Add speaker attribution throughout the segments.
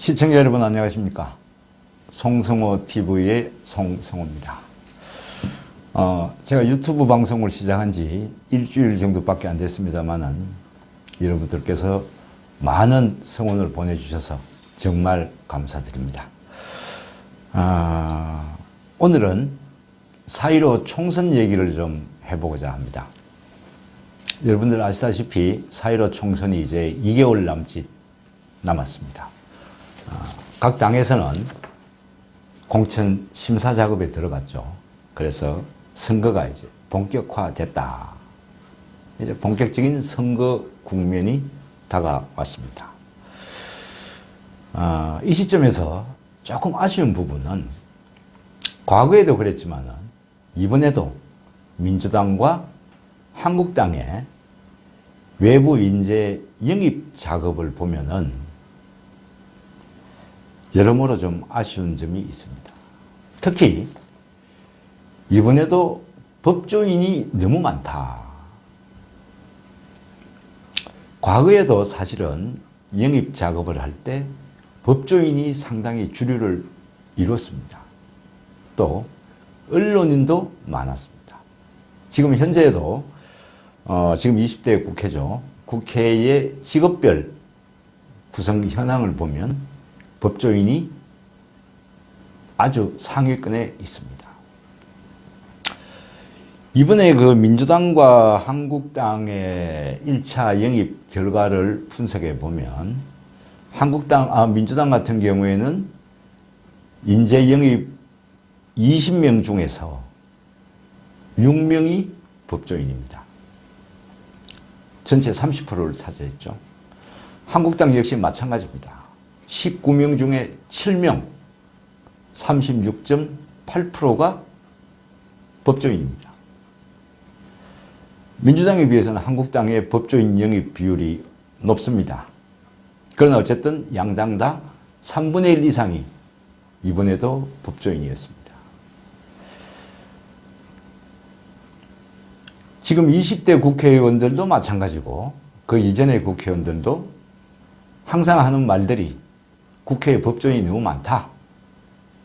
Speaker 1: 시청자 여러분 안녕하십니까? 송성호 TV의 송성호입니다. 제가 유튜브 방송을 시작한 지 일주일 정도밖에 안 됐습니다만은 여러분들께서 많은 성원을 보내주셔서 정말 감사드립니다. 오늘은 4.15 총선 얘기를 좀 해보고자 합니다. 여러분들 아시다시피 4.15 총선이 이제 2개월 남짓 남았습니다. 각 당에서는 공천 심사 작업에 들어갔죠. 그래서 선거가 이제 본격화됐다. 이제 본격적인 선거 국면이 다가왔습니다. 이 시점에서 조금 아쉬운 부분은 과거에도 그랬지만은 이번에도 민주당과 한국당의 외부 인재 영입 작업을 보면은 여러모로 좀 아쉬운 점이 있습니다. 특히 이번에도 법조인이 너무 많다. 과거에도 사실은 영입 작업을 할 때 법조인이 상당히 주류를 이뤘습니다. 또 언론인도 많았습니다. 지금 현재에도 지금 20대 국회죠. 국회의 직업별 구성 현황을 보면 법조인이 아주 상위권에 있습니다. 이번에 그 민주당과 한국당의 1차 영입 결과를 분석해 보면 민주당 같은 경우에는 인재 영입 20명 중에서 6명이 법조인입니다. 전체 30%를 차지했죠. 한국당 역시 마찬가지입니다. 19명 중에 7명, 36.8%가 법조인입니다. 민주당에 비해서는 한국당의 법조인 영입 비율이 높습니다. 그러나 어쨌든 양당 다 3분의 1 이상이 이번에도 법조인이었습니다. 지금 20대 국회의원들도 마찬가지고 그 이전의 국회의원들도 항상 하는 말들이 국회에 법조인이 너무 많다.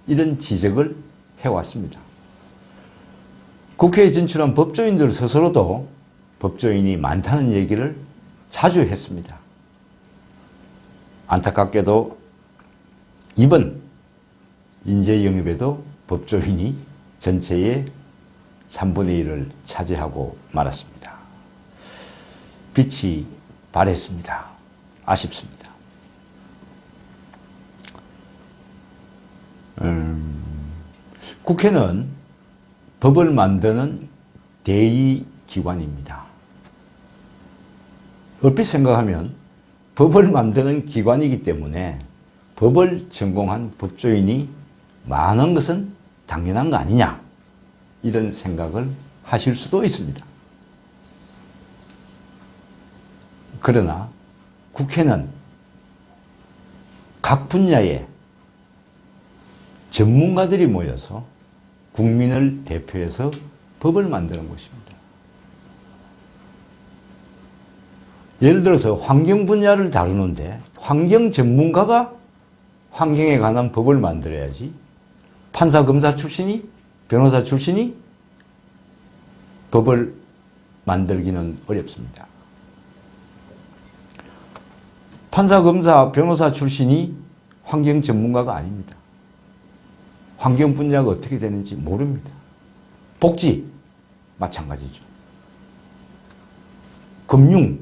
Speaker 1: 이런 지적을 해왔습니다. 국회에 진출한 법조인들 스스로도 법조인이 많다는 얘기를 자주 했습니다. 안타깝게도 이번 인재 영입에도 법조인이 전체의 3분의 1을 차지하고 말았습니다. 빛이 발했습니다. 아쉽습니다. 국회는 법을 만드는 대의기관입니다. 얼핏 생각하면 법을 만드는 기관이기 때문에 법을 전공한 법조인이 많은 것은 당연한 거 아니냐, 이런 생각을 하실 수도 있습니다. 그러나 국회는 각 분야의 전문가들이 모여서 국민을 대표해서 법을 만드는 곳입니다. 예를 들어서 환경 분야를 다루는데 환경 전문가가 환경에 관한 법을 만들어야지 판사, 검사 출신이, 변호사 출신이 법을 만들기는 어렵습니다. 판사, 검사, 변호사 출신이 환경 전문가가 아닙니다. 환경 분야가 어떻게 되는지 모릅니다. 복지 마찬가지죠. 금융,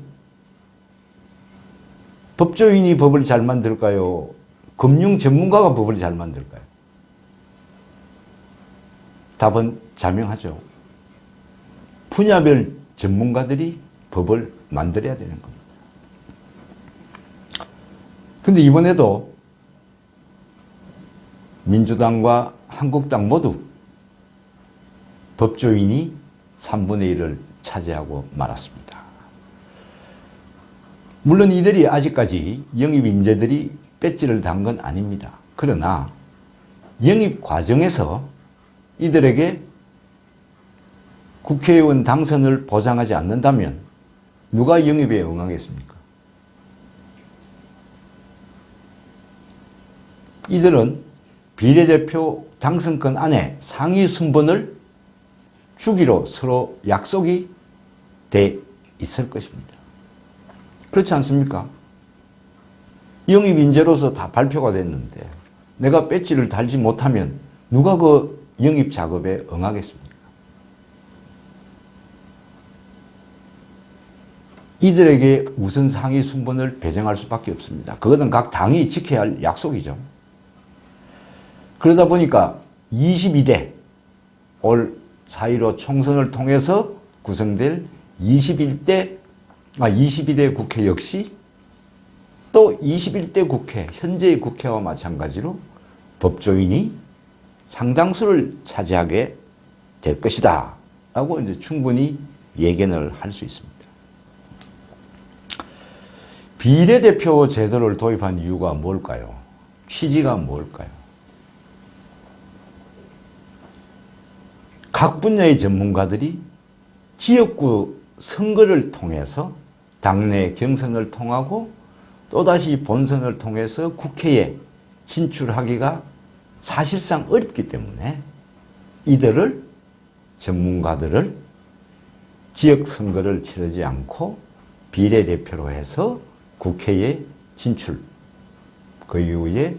Speaker 1: 법조인이 법을 잘 만들까요? 금융 전문가가 법을 잘 만들까요? 답은 자명하죠. 분야별 전문가들이 법을 만들어야 되는 겁니다. 그런데 이번에도 민주당과 한국당 모두 법조인이 3분의 1을 차지하고 말았습니다. 물론 이들이 아직까지 영입 인재들이 배지를 단 건 아닙니다. 그러나 영입 과정에서 이들에게 국회의원 당선을 보장하지 않는다면 누가 영입에 응하겠습니까? 이들은 비례대표 당선권 안에 상위 순번을 주기로 서로 약속이 돼 있을 것입니다. 그렇지 않습니까? 영입인재로서 다 발표가 됐는데 내가 배지를 달지 못하면 누가 그 영입 작업에 응하겠습니까? 이들에게 우선 상위 순번을 배정할 수밖에 없습니다. 그것은 각 당이 지켜야 할 약속이죠. 그러다 보니까 22대 올 4.15 총선을 통해서 구성될 22대 국회 역시 또 21대 국회, 현재의 국회와 마찬가지로 법조인이 상당수를 차지하게 될 것이다 라고 이제 충분히 예견을 할 수 있습니다. 비례대표 제도를 도입한 이유가 뭘까요? 취지가 뭘까요? 각 분야의 전문가들이 지역구 선거를 통해서 당내 경선을 통하고 또다시 본선을 통해서 국회에 진출하기가 사실상 어렵기 때문에 이들을 전문가들을 지역 선거를 치르지 않고 비례대표로 해서 국회에 진출, 그 이후에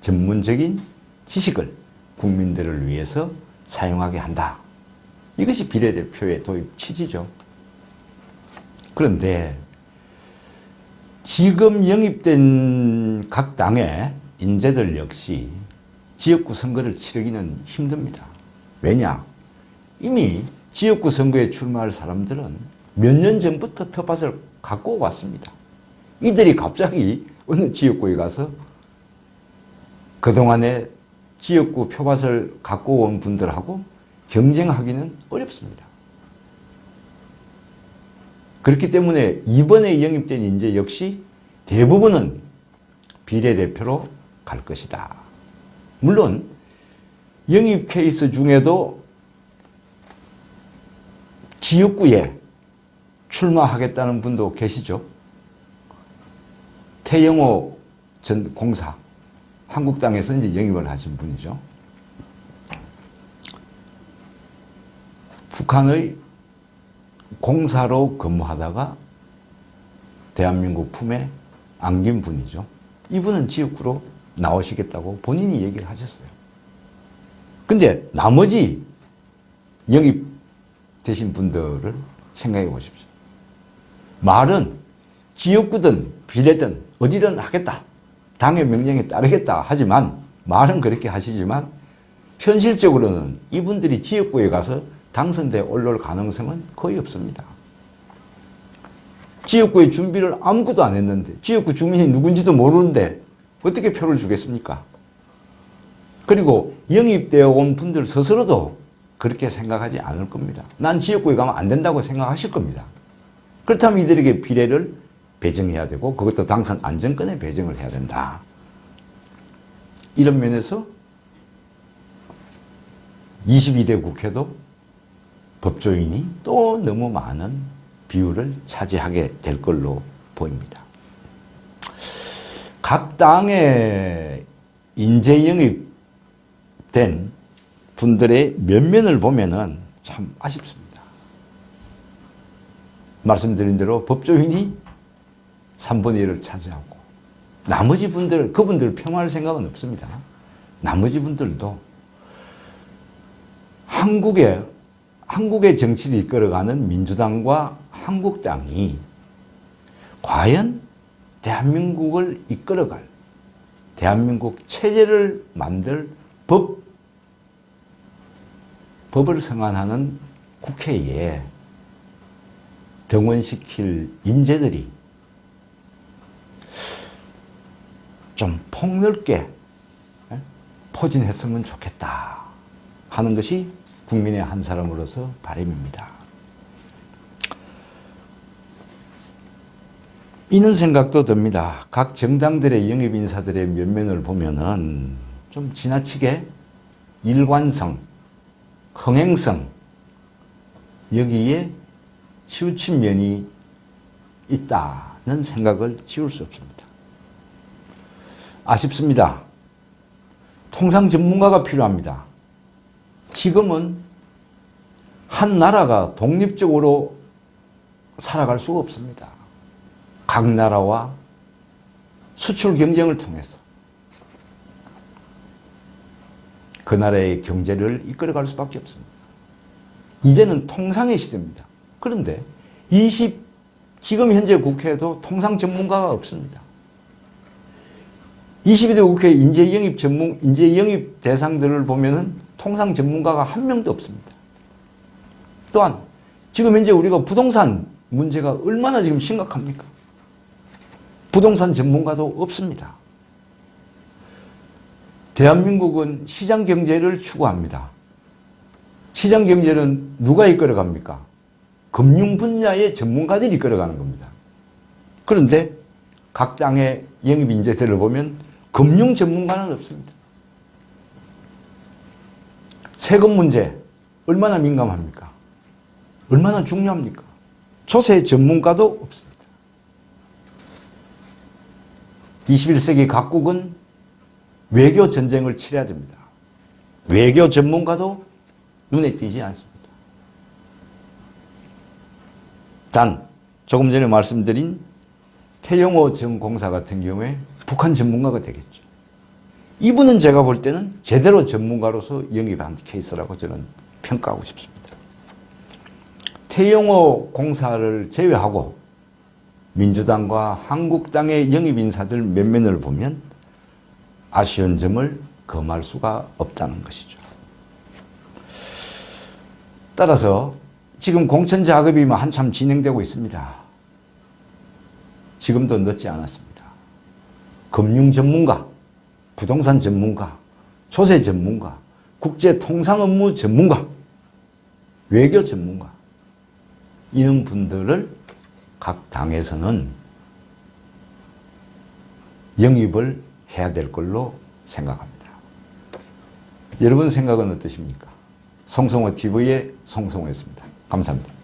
Speaker 1: 전문적인 지식을 국민들을 위해서 사용하게 한다. 이것이 비례대표의 도입 취지죠. 그런데 지금 영입된 각 당의 인재들 역시 지역구 선거를 치르기는 힘듭니다. 왜냐? 이미 지역구 선거에 출마할 사람들은 몇 년 전부터 텃밭을 갖고 왔습니다. 이들이 갑자기 어느 지역구에 가서 그동안에 지역구 표밭을 갖고 온 분들하고 경쟁하기는 어렵습니다. 그렇기 때문에 이번에 영입된 인재 역시 대부분은 비례대표로 갈 것이다. 물론 영입 케이스 중에도 지역구에 출마하겠다는 분도 계시죠. 태영호 전 공사, 한국당에서 이제 영입을 하신 분이죠. 북한의 공사로 근무하다가 대한민국 품에 안긴 분이죠. 이분은 지역구로 나오시겠다고 본인이 얘기를 하셨어요. 근데 나머지 영입되신 분들을 생각해 보십시오. 말은 지역구든 비례든 어디든 하겠다. 당의 명령에 따르겠다 하지만 말은 그렇게 하시지만 현실적으로는 이분들이 지역구에 가서 당선돼 올라올 가능성은 거의 없습니다. 지역구의 준비를 아무것도 안 했는데 지역구 주민이 누군지도 모르는데 어떻게 표를 주겠습니까? 그리고 영입되어 온 분들 스스로도 그렇게 생각하지 않을 겁니다. 난 지역구에 가면 안 된다고 생각하실 겁니다. 그렇다면 이들에게 비례를 배정해야 되고 그것도 당선 안정권에 배정을 해야 된다. 이런 면에서 22대 국회도 법조인이 또 너무 많은 비율을 차지하게 될 걸로 보입니다. 각 당의 인재 영입된 분들의 면면을 보면은 참 아쉽습니다. 말씀드린 대로 법조인이 3분의 1을 차지하고 나머지 분들, 그분들 폄하할 생각은 없습니다. 나머지 분들도 한국의 정치를 이끌어가는 민주당과 한국당이 과연 대한민국을 이끌어갈 대한민국 체제를 만들 법을 성안하는 국회에 등원시킬 인재들이 좀 폭넓게 포진했으면 좋겠다 하는 것이 국민의 한 사람으로서 바람입니다. 이런 생각도 듭니다. 각 정당들의 영입 인사들의 면면을 보면은 좀 지나치게 일관성, 흥행성 여기에 치우친 면이 있다는 생각을 지울 수 없습니다. 아쉽습니다. 통상 전문가가 필요합니다. 지금은 한 나라가 독립적으로 살아갈 수가 없습니다. 각 나라와 수출 경쟁을 통해서 그 나라의 경제를 이끌어갈 수밖에 없습니다. 이제는 통상의 시대입니다. 그런데 지금 현재 국회에도 통상 전문가가 없습니다. 22대 국회 인재영입 대상들을 보면은 통상 전문가가 한 명도 없습니다. 또한 지금 현재 우리가 부동산 문제가 얼마나 지금 심각합니까? 부동산 전문가도 없습니다. 대한민국은 시장 경제를 추구합니다. 시장 경제는 누가 이끌어갑니까? 금융 분야의 전문가들이 이끌어가는 겁니다. 그런데 각 당의 영입 인재들을 보면 금융 전문가는 없습니다. 세금 문제 얼마나 민감합니까? 얼마나 중요합니까? 조세 전문가도 없습니다. 21세기 각국은 외교 전쟁을 치러야 됩니다. 외교 전문가도 눈에 띄지 않습니다. 단 조금 전에 말씀드린 태영호 전 공사 같은 경우에 북한 전문가가 되겠죠. 이분은 제가 볼 때는 제대로 전문가로서 영입한 케이스라고 저는 평가하고 싶습니다. 태영호 공사를 제외하고 민주당과 한국당의 영입 인사들 면면을 보면 아쉬운 점을 금할 수가 없다는 것이죠. 따라서 지금 공천 작업이 한참 진행되고 있습니다. 지금도 늦지 않았습니다. 금융 전문가, 부동산 전문가, 조세 전문가, 국제 통상 업무 전문가, 외교 전문가 이런 분들을 각 당에서는 영입을 해야 될 걸로 생각합니다. 여러분 생각은 어떠십니까? 성성호TV의 성성호였습니다. 감사합니다.